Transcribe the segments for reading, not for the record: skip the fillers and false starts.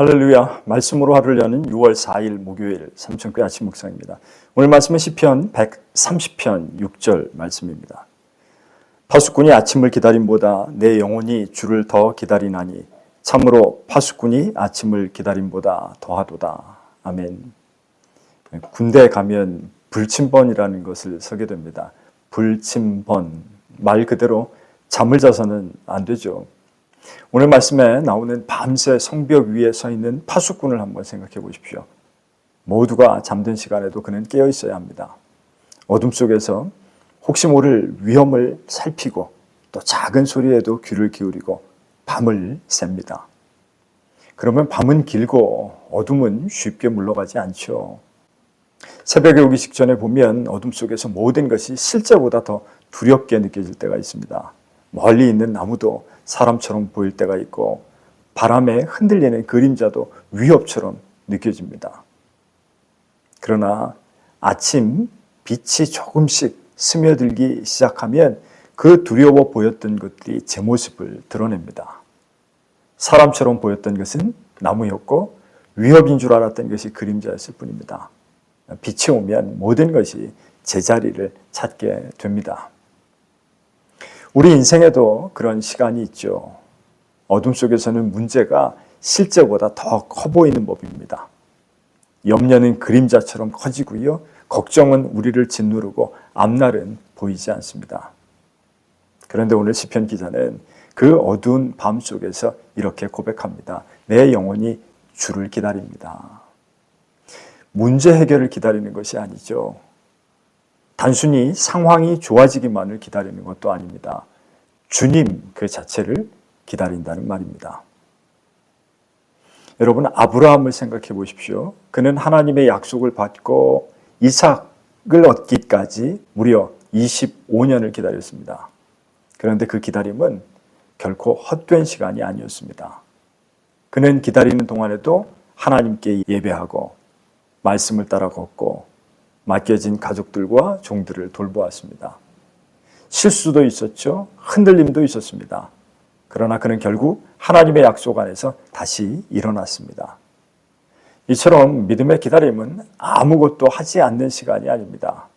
할렐루야. 말씀으로 하루를 여는 6월 4일 목요일 삼천교회 아침 묵상입니다. 오늘 말씀은 시편 130편 6절 말씀입니다. 파수꾼이 아침을 기다림보다 내 영혼이 주를 더 기다리나니 참으로 파수꾼이 아침을 기다림보다 더하도다. 아멘. 군대에 가면 불침번이라는 것을 서게 됩니다. 불침번, 말 그대로 잠을 자서는 안 되죠. 오늘 말씀에 나오는 밤새 성벽 위에 서 있는 파수꾼을 한번 생각해 보십시오. 모두가 잠든 시간에도 그는 깨어 있어야 합니다. 어둠 속에서 혹시 모를 위험을 살피고 또 작은 소리에도 귀를 기울이고 밤을 셉니다. 그러면 밤은 길고 어둠은 쉽게 물러가지 않죠. 새벽에 오기 직전에 보면 어둠 속에서 모든 것이 실제보다 더 두렵게 느껴질 때가 있습니다. 멀리 있는 나무도 사람처럼 보일 때가 있고 바람에 흔들리는 그림자도 위협처럼 느껴집니다. 그러나 아침 빛이 조금씩 스며들기 시작하면 그 두려워 보였던 것들이 제 모습을 드러냅니다. 사람처럼 보였던 것은 나무였고 위협인 줄 알았던 것이 그림자였을 뿐입니다. 빛이 오면 모든 것이 제자리를 찾게 됩니다. 우리 인생에도 그런 시간이 있죠. 어둠 속에서는 문제가 실제보다 더 커 보이는 법입니다. 염려는 그림자처럼 커지고요. 걱정은 우리를 짓누르고 앞날은 보이지 않습니다. 그런데 오늘 시편 기자는 그 어두운 밤 속에서 이렇게 고백합니다. 내 영혼이 주를 기다립니다. 문제 해결을 기다리는 것이 아니죠. 단순히 상황이 좋아지기만을 기다리는 것도 아닙니다. 주님 그 자체를 기다린다는 말입니다. 여러분, 아브라함을 생각해 보십시오. 그는 하나님의 약속을 받고 이삭을 얻기까지 무려 25년을 기다렸습니다. 그런데 그 기다림은 결코 헛된 시간이 아니었습니다. 그는 기다리는 동안에도 하나님께 예배하고 말씀을 따라 걷고 맡겨진 가족들과 종들을 돌보았습니다. 실수도 있었죠. 흔들림도 있었습니다. 그러나 그는 결국 하나님의 약속 안에서 다시 일어났습니다. 이처럼 믿음의 기다림은 아무것도 하지 않는 시간이 아닙니다.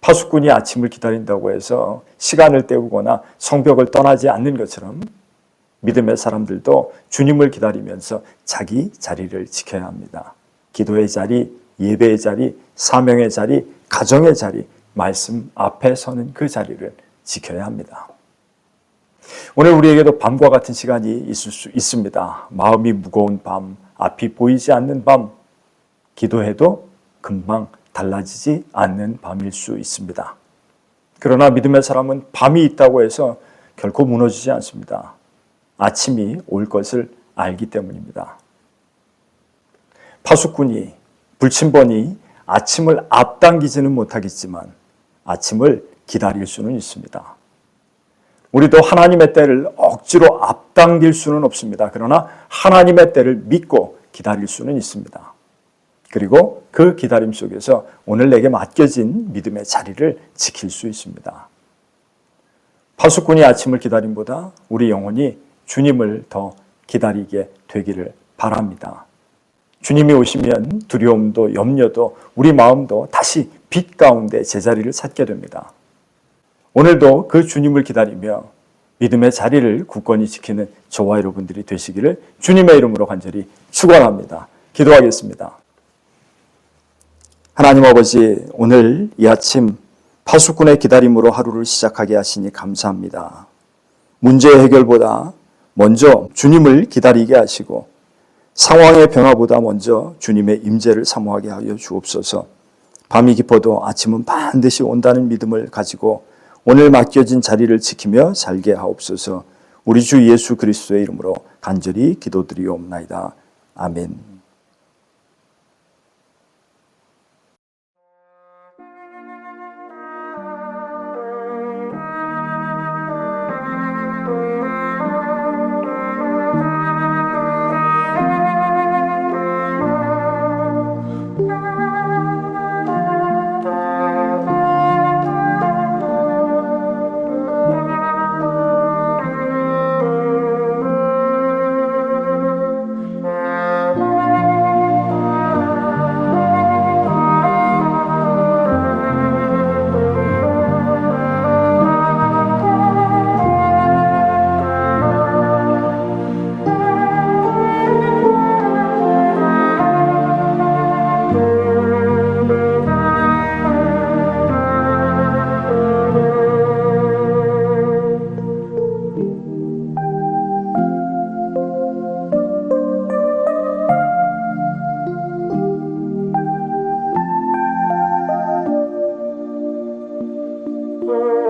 파수꾼이 아침을 기다린다고 해서 시간을 때우거나 성벽을 떠나지 않는 것처럼 믿음의 사람들도 주님을 기다리면서 자기 자리를 지켜야 합니다. 기도의 자리, 예배의 자리, 사명의 자리, 가정의 자리, 말씀 앞에 서는 그 자리를 지켜야 합니다. 오늘 우리에게도 밤과 같은 시간이 있을 수 있습니다. 마음이 무거운 밤, 앞이 보이지 않는 밤, 기도해도 금방 달라지지 않는 밤일 수 있습니다. 그러나 믿음의 사람은 밤이 있다고 해서 결코 무너지지 않습니다. 아침이 올 것을 알기 때문입니다. 파수꾼이, 불침번이 아침을 앞당기지는 못하겠지만 아침을 기다릴 수는 있습니다. 우리도 하나님의 때를 억지로 앞당길 수는 없습니다. 그러나 하나님의 때를 믿고 기다릴 수는 있습니다. 그리고 그 기다림 속에서 오늘 내게 맡겨진 믿음의 자리를 지킬 수 있습니다. 파수꾼이 아침을 기다림보다 우리 영혼이 주님을 더 기다리게 되기를 바랍니다. 주님이 오시면 두려움도 염려도 우리 마음도 다시 빛 가운데 제자리를 찾게 됩니다. 오늘도 그 주님을 기다리며 믿음의 자리를 굳건히 지키는 저와 여러분들이 되시기를 주님의 이름으로 간절히 축원합니다. 기도하겠습니다. 하나님 아버지, 오늘 이 아침 파수꾼의 기다림으로 하루를 시작하게 하시니 감사합니다. 문제의 해결보다 먼저 주님을 기다리게 하시고 상황의 변화보다 먼저 주님의 임재를 사모하게 하여 주옵소서. 밤이 깊어도 아침은 반드시 온다는 믿음을 가지고 오늘 맡겨진 자리를 지키며 살게 하옵소서. 우리 주 예수 그리스도의 이름으로 간절히 기도드리옵나이다. 아멘. Thank you.